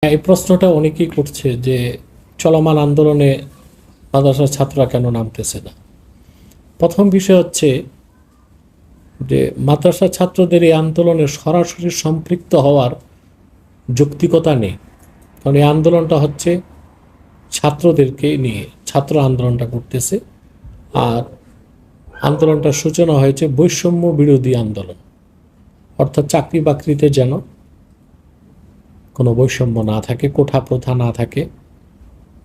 এই প্রশ্নটা অনেকেই করছে যে চলমান আন্দোলনে মাদ্রাসার ছাত্ররা কেন নামতেছে না। প্রথম বিষয় হচ্ছে যে মাদ্রাসার ছাত্রদের এই আন্দোলনে সরাসরি সম্পৃক্ত হওয়ার যৌক্তিকতা নেই। কারণ এই আন্দোলনটা হচ্ছে ছাত্রদেরকে নিয়ে, ছাত্র আন্দোলনটা করতেছে। আর আন্দোলনটার সূচনা হয়েছে বৈষম্য বিরোধী আন্দোলন, অর্থাৎ চাকরি বাকরিতে যেন কোনো বৈষম্য না থাকে, কোঠা প্রথা না থাকে,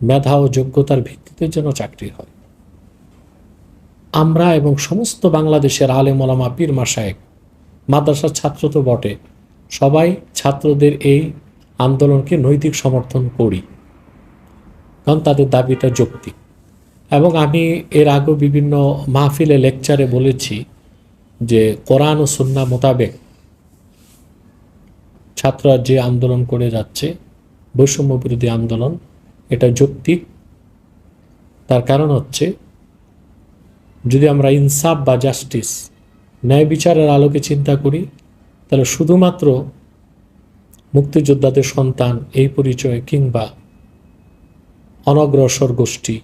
মেধা ও যোগ্যতার ভিত্তিতে যেন চাকরি হয়। আমরা এবং সমস্ত বাংলাদেশের আলেম ওলামা পীর মাশায়েখ, মাদ্রাসার ছাত্র তো বটে, সবাই ছাত্রদের এই আন্দোলনকে নৈতিক সমর্থন করি, কারণ তাদের দাবিটা যৌক্তিক। এবং আমি এর আগেও বিভিন্ন মাহফিলে লেকচারে বলেছি যে কোরআন ও সুন্নাহ মোতাবেক ছাত্ররা যে আন্দোলন করে যাচ্ছে, বৈষম্য বিরোধী আন্দোলন, এটা যৌক্তিক। তার কারণ হচ্ছে, যদি আমরা ইনসাফ বা জাস্টিস, ন্যায় বিচারের আলোকে চিন্তা করি, তাহলে শুধুমাত্র মুক্তিযোদ্ধাদের সন্তান এই পরিচয়, কিংবা অনগ্রসর গোষ্ঠী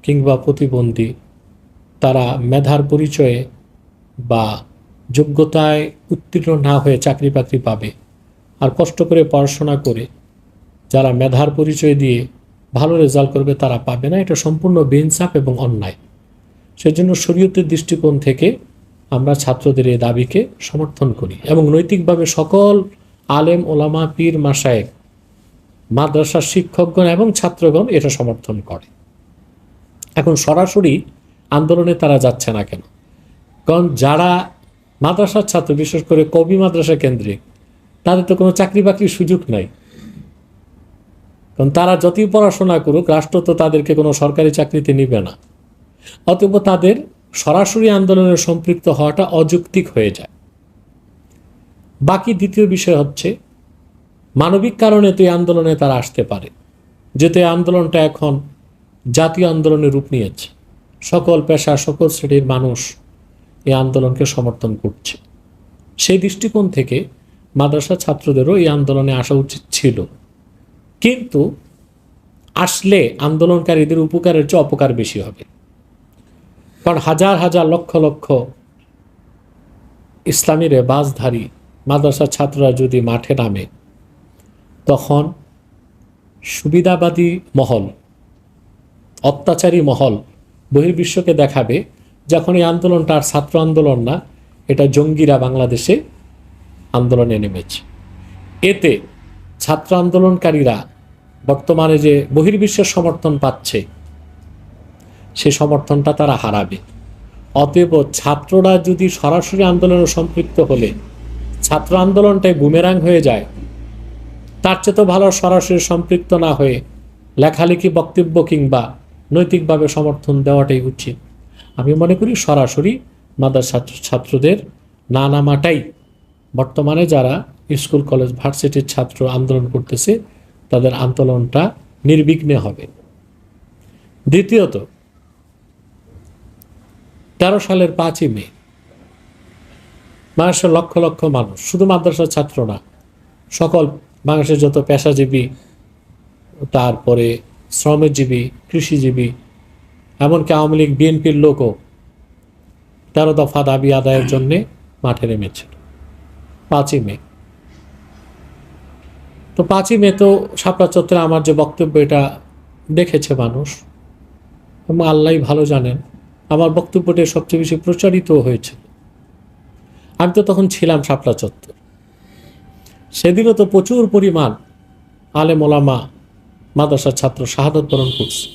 কিংবা প্রতিবন্ধী, তারা মেধার পরিচয়ে বা যোগ্যতায় উত্তীর্ণ না হয়ে চাকরি বাকরি পাবে, আর কষ্ট করে পড়াশোনা করে যারা মেধার পরিচয় দিয়ে ভালো রেজাল্ট করবে তারা পাবে না। এটা সম্পূর্ণ বেইনসাফ এবং অন্যায়। সেজন্য শরীয়তের দৃষ্টিকোণ থেকে আমরা ছাত্রদের এই দাবিকে সমর্থন করি এবং নৈতিকভাবে সকল আলেম ওলামা পীর মাশায়েখ, মাদ্রাসার শিক্ষকগণ এবং ছাত্রগণ এটা সমর্থন করে। এখন সরাসরি আন্দোলনে তারা যাচ্ছে না কেন? কারণ যারা মাদ্রাসার ছাত্র, বিশেষ করে কবি মাদ্রাসা কেন্দ্রিক, তাদের তো কোনো চাকরি বাকরির সুযোগ নাই। কারণ তারা যতই পড়াশোনা করুক, রাষ্ট্র তো তাদেরকে কোনো সরকারি চাকরিতে নিবে না। অতএব তাদের সরাসরি আন্দোলনে সম্পৃক্ত হওয়াটা অযৌক্তিক হয়ে যায়। বাকি দ্বিতীয় বিষয় হচ্ছে, মানবিক কারণে তো এই আন্দোলনে তারা আসতে পারে, যেহেতু এই আন্দোলনটা এখন জাতীয় আন্দোলনের রূপ নিয়েছে। সকল পেশা, সকল শ্রেণীর মানুষ এই আন্দোলনকে সমর্থন করছে। সেই দৃষ্টিকোণ থেকে মাদ্রাসা ছাত্রদেরও এই আন্দোলনে আসা উচিত ছিল। কিন্তু আসলে আন্দোলনকারীদের উপকারের চেয়ে অপকার বেশি হবে। কারণ হাজার হাজার লক্ষ লক্ষ ইসলামী রেবাজধারী মাদ্রাসার ছাত্ররা যদি মাঠে নামে, তখন সুবিধাবাদী মহল, অত্যাচারী মহল বহির্বিশ্বকে দেখাবে যখন এই আন্দোলনটা আর ছাত্র আন্দোলন না, এটা জঙ্গিরা বাংলাদেশে আন্দোলনে নেমেছে। এতে ছাত্র আন্দোলনকারীরা বর্তমানে যে বহির্বিশ্বের সমর্থন পাচ্ছে, সে সমর্থনটা তারা হারাবে। অতএব ছাত্ররা যদি সরাসরি আন্দোলনে সম্পৃক্ত হলে ছাত্র আন্দোলনটাই বুমেরাং হয়ে যায়, তার চেয়ে তো ভালো সরাসরি সম্পৃক্ত না হয়ে লেখালেখি, বক্তব্য কিংবা নৈতিকভাবে সমর্থন দেওয়াটাই উচিত। আমি মনে করি সরাসরি মাদ্রাসা ছাত্রদের না নামাটাই বর্তমানে যারা স্কুল কলেজ ভার্সিটির ছাত্র আন্দোলন করতেছে, তাদের আন্দোলনটা নির্বিঘ্নে হবে। দ্বিতীয়ত, 13 সালের 5ই মে বাংলাদেশের লক্ষ লক্ষ মানুষ, শুধু মাদ্রাসার ছাত্র না, সকল বাংলাদেশের যত পেশাজীবী, তারপরে শ্রমজীবী, কৃষিজীবী, এমনকি আওয়ামী লীগ বিএনপির লোকও 13 দফা দাবি আদায়ের জন্যে মাঠে নেমেছিল 5ই মে। তো 5ই মে তো শাপলা চত্বরে আমার যে বক্তব্য, এটা দেখেছে মানুষ, এবং আল্লাহ ভালো জানেন আমার বক্তব্যটা সবচেয়ে বেশি প্রচারিত হয়েছিল। আমি তো তখন ছিলাম শাপলা চত্বর। সেদিনও তো প্রচুর পরিমাণ আলেম ওলামা মাদ্রাসার ছাত্র শাহাদত বরণ করছে।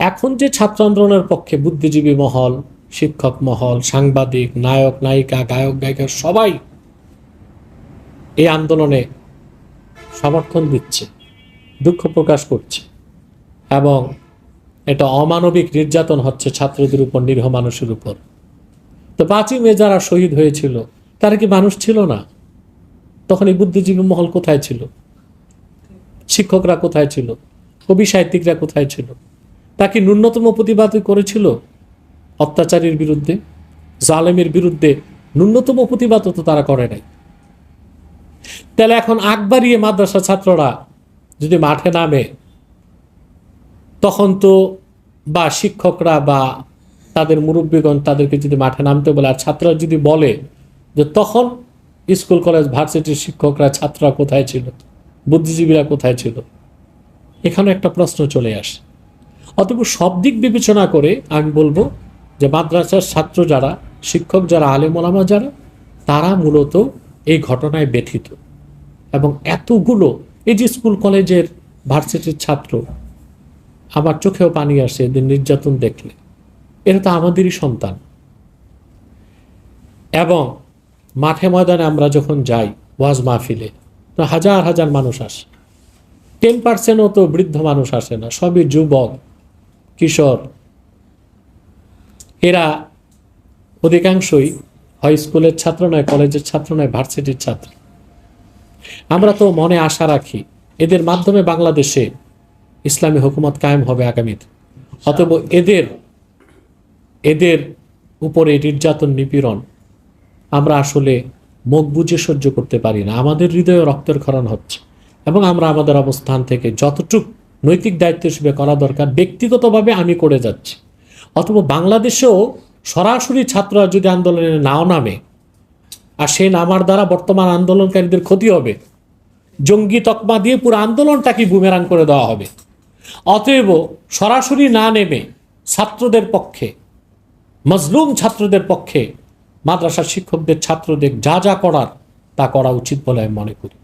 এখন যে ছাত্র আন্দোলনের পক্ষে বুদ্ধিজীবী মহল, শিক্ষক মহল, সাংবাদিক, নায়ক নায়িকা, গায়ক গায়িকা সবাই এই আন্দোলনে সমর্থন দিচ্ছে, দুঃখ প্রকাশ করছে, এবং এটা অমানবিক নির্যাতন হচ্ছে ছাত্রদের উপর, নিরীহ মানুষের উপর। তো 5ই মে যারা শহীদ হয়েছিল তারা কি মানুষ ছিল না? তখন এই বুদ্ধিজীবী মহল কোথায় ছিল? শিক্ষকরা কোথায় ছিল? কবি সাহিত্যিকরা কোথায় ছিল? তা কি ন্যূনতম প্রতিবাদ করেছিল অত্যাচারীর বিরুদ্ধে, জালেমের বিরুদ্ধে? ন্যূনতম প্রতিবাদ তো তারা করে নাই। তাহলে এখন আগ বাড়িয়ে মাদ্রাসা ছাত্ররা যদি মাঠে নামে, তখন তো বা শিক্ষকরা বা তাদের মুরব্বীগণ তাদেরকে যদি মাঠে নামতে বলে, আর ছাত্ররা যদি বলে, যে তখন স্কুল কলেজ ভার্সিটির শিক্ষকরা ছাত্ররা কোথায় ছিল, বুদ্ধিজীবীরা কোথায় ছিল? এখানে একটা প্রশ্ন চলে আসে। অতএব সব দিক বিবেচনা করে আমি বলবো যে মাদ্রাসার ছাত্র যারা, শিক্ষক যারা, আলেম ওলামা যারা, তারা মূলত এই ঘটনায় ব্যথিত। এবং এতগুলো এই যে স্কুল কলেজের ভার্সিটির ছাত্র, আমার চোখেও পানি আসে এদের নির্যাতন দেখলে। এরা তো আমাদেরই সন্তান। এবং মাঠে ময়দানে আমরা যখন যাই ওয়াজ মাহফিলে, তো হাজার হাজার মানুষ আসে, 10%ও তো বৃদ্ধ মানুষ আসে না, সবই যুবক কিশোর। এরা অধিকাংশই হয় স্কুলের ছাত্র নয়, কলেজের ছাত্র নয়, ভার্সিটির ছাত্র। আমরা তো মনে আশা রাখি এদের মাধ্যমে বাংলাদেশে ইসলামী হুকুমত কায়েম হবে আগামীতে। অতএব এদের উপরে নির্যাতন নিপীড়ন আমরা আসলে মুখ বুঝে সহ্য করতে পারি না। আমাদের হৃদয়ে রক্তের ক্ষরণ হচ্ছে, এবং আমরা আমাদের অবস্থান থেকে যতটুক নৈতিক দায়িত্ব হিসেবে করা দরকার ব্যক্তিগতভাবে আমি করে যাচ্ছি। অথবা বাংলাদেশেও সরাসরি ছাত্ররা যদি আন্দোলনে নাও নামে, আর সেই নামার দ্বারা বর্তমান আন্দোলনকারীদের ক্ষতি হবে, জঙ্গি তকমা দিয়ে পুরো আন্দোলনটাকে বুমেরাং করে দেওয়া হবে। অতএব সরাসরি না নেমে ছাত্রদের পক্ষে, মজলুম ছাত্রদের পক্ষে মাদ্রাসার শিক্ষকদের, ছাত্রদের যা যা করার তা করা উচিত বলে আমি মনে করি।